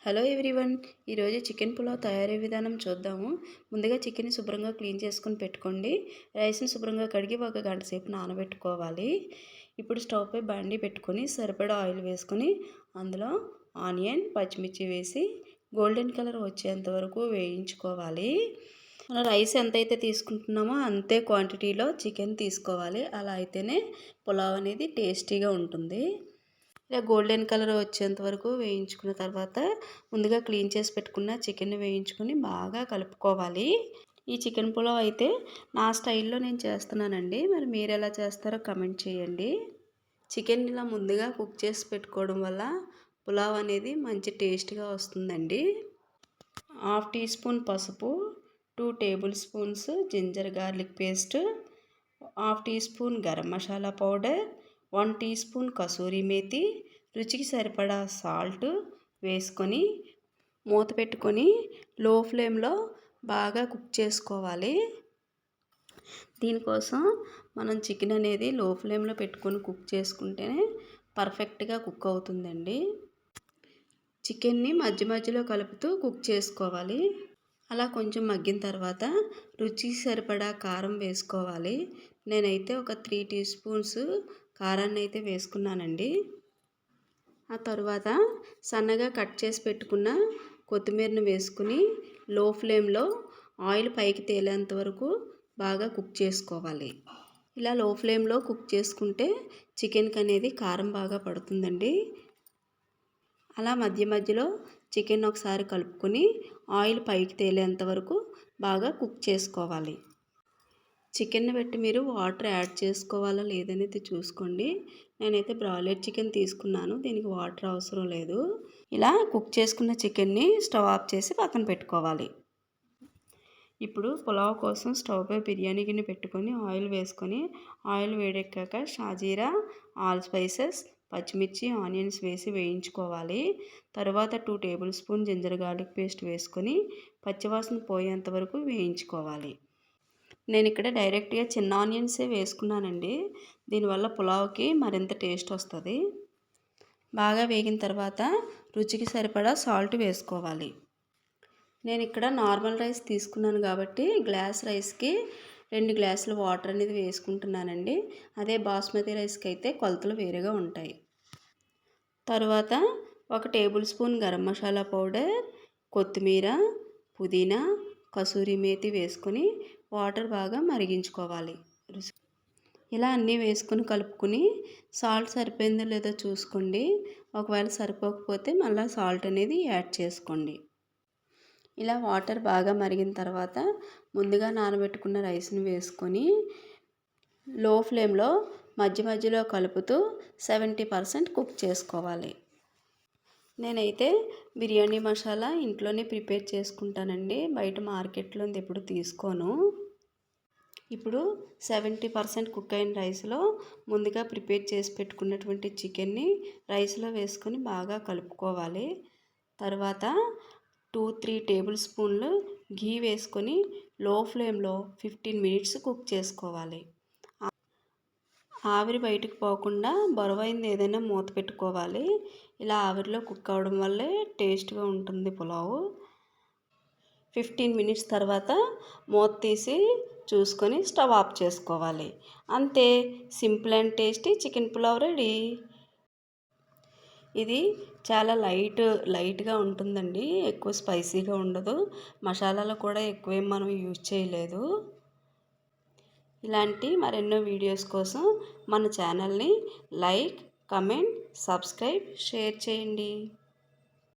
Hello everyone, ఈరోజు chicken pulao తయారీ విధానం చూద్దాము. ముందుగా చికెన్ శుభ్రంగా క్లీన్ చేసుకొని పెట్టుకోండి. రైస్ని శుభ్రంగా కడిగి ఒక గంట సేపు నానబెట్టుకోవాలి. ఇప్పుడు స్టవ్ పై బండి పెట్టుకొని సరిపడా ఆయిల్ వేసుకొని అందులో ఆనియన్, పచ్చిమిర్చి వేసి గోల్డెన్ కలర్ వచ్చేంత వరకు వేయించుకోవాలి. మనం రైస్ ఎంతైతే తీసుకుంటున్నామో అంతే క్వాంటిటీలో చికెన్ తీసుకోవాలి. అలా అయితేనే పులావ్ అనేది టేస్టీగా ఉంటుంది. ఇలా గోల్డెన్ కలర్ వచ్చేంత వరకు వేయించుకున్న తర్వాత ముందుగా క్లీన్ చేసి పెట్టుకున్న చికెన్ వేయించుకొని బాగా కలుపుకోవాలి. ఈ చికెన్ పులావ్ అయితే నా స్టైల్లో నేను చేస్తున్నానండి. మరి మీరు ఎలా చేస్తారో కమెంట్ చేయండి. చికెన్ ఇలా ముందుగా కుక్ చేసి పెట్టుకోవడం వల్ల పులావ్ అనేది మంచి టేస్ట్గా వస్తుందండి. 1/2 టీ స్పూన్ పసుపు, 2 tablespoons ginger garlic paste, 1/2 teaspoon garam masala powder, 1 teaspoon kasuri methi, రుచికి సరిపడా సాల్ట్ వేసుకొని మూత పెట్టుకొని లో ఫ్లేమ్లో బాగా కుక్ చేసుకోవాలి. దీనికోసం మనం చికెన్ అనేది లో ఫ్లేమ్లో పెట్టుకొని కుక్ చేసుకుంటేనే పర్ఫెక్ట్గా కుక్ అవుతుందండి. చికెన్ని మధ్య మధ్యలో కలుపుతూ కుక్ చేసుకోవాలి. అలా కొంచెం మగ్గిన తర్వాత రుచికి సరిపడా కారం వేసుకోవాలి. నేనైతే ఒక 3 టీ స్పూన్స్ కారాన్ని అయితే వేసుకున్నానండి. ఆ తర్వాత సన్నగా కట్ చేసి పెట్టుకున్న కొత్తిమీరను వేసుకుని లో ఫ్లేమ్లో ఆయిల్ పైకి తేలేంత వరకు బాగా కుక్ చేసుకోవాలి. ఇలా లో ఫ్లేమ్లో కుక్ చేసుకుంటే చికెన్కి అనేది కారం బాగా పడుతుందండి. అలా మధ్య మధ్యలో చికెన్ ఒకసారి కలుపుకొని ఆయిల్ పైకి తేలేంత వరకు బాగా కుక్ చేసుకోవాలి. చికెన్ని బట్టి మీరు వాటర్ యాడ్ చేసుకోవాలా లేదనేది చూసుకోండి. నేనైతే బ్రాయిలర్ చికెన్ తీసుకున్నాను, దీనికి వాటర్ అవసరం లేదు. ఇలా కుక్ చేసుకున్న చికెన్ని స్టవ్ ఆఫ్ చేసి పక్కన పెట్టుకోవాలి. ఇప్పుడు పులావ్ కోసం స్టవ్ పై బిర్యానీ గిన్నె పెట్టుకొని ఆయిల్ వేసుకొని ఆయిల్ వేడెక్కాక షాజీరా, ఆల్ స్పైసెస్, పచ్చిమిర్చి, ఆనియన్స్ వేసి వేయించుకోవాలి. తర్వాత 2 tablespoon ginger garlic paste వేసుకొని పచ్చివాసన పోయేంత వరకు వేయించుకోవాలి. నేను ఇక్కడ డైరెక్ట్గా చిన్న ఆనియన్సే వేసుకున్నానండి. దీనివల్ల పులావ్కి మరింత టేస్ట్ వస్తుంది. బాగా వేగిన తర్వాత రుచికి సరిపడా సాల్ట్ వేసుకోవాలి. నేను ఇక్కడ నార్మల్ రైస్ తీసుకున్నాను కాబట్టి గ్లాస్ రైస్కి 2 గ్లాసుల వాటర్ అనేది వేసుకుంటున్నానండి. అదే బాస్మతి రైస్కి అయితే కొలతలు వేరేగా ఉంటాయి. తర్వాత 1 table spoon garam masala powder, కొత్తిమీర, పుదీనా, కసూరి మేతి వేసుకొని వాటర్ బాగా మరిగించుకోవాలి. ఇలా అన్నీ వేసుకొని కలుపుకొని సాల్ట్ సరిపోయిందో లేదో చూసుకోండి. ఒకవేళ సరిపోకపోతే మళ్ళీ సాల్ట్ అనేది యాడ్ చేసుకోండి. ఇలా వాటర్ బాగా మరిగిన తర్వాత ముందుగా నానబెట్టుకున్న రైస్ని వేసుకొని లో ఫ్లేమ్లో మధ్య మధ్యలో కలుపుతూ 70% కుక్ చేసుకోవాలి. నేనైతే బిర్యానీ మసాలా ఇంట్లోనే ప్రిపేర్ చేసుకుంటానండి, బయట మార్కెట్లో ఎప్పుడు తీసుకోను. ఇప్పుడు 70% కుక్ అయిన రైస్లో ముందుగా ప్రిపేర్ చేసి పెట్టుకున్నటువంటి చికెన్ని రైస్లో వేసుకొని బాగా కలుపుకోవాలి. తర్వాత 2-3 టేబుల్ స్పూన్లు ఘీ వేసుకొని లో ఫ్లేమ్లో 15 మినిట్స్ కుక్ చేసుకోవాలి. ఆవిరి బయటకు పోకుండా బరువైంది ఏదైనా మూత పెట్టుకోవాలి. ఇలా ఆవిరిలో కుక్ అవ్వడం వల్లే టేస్ట్గా ఉంటుంది పులావు. 15 మినిట్స్ తర్వాత మూత తీసి చూసుకొని స్టవ్ ఆఫ్ చేసుకోవాలి. అంతే, simple and tasty chicken pulao ready. ఇది చాలా లైట్గా ఉంటుందండి, ఎక్కువ స్పైసీగా ఉండదు. మసాలాలు కూడా ఎక్కువేం మనం యూజ్ చేయలేదు. ఇలాంటి మరెన్నో వీడియోస్ కోసం మన ఛానల్ని లైక్, కమెంట్, సబ్స్క్రైబ్, షేర్ చేయండి.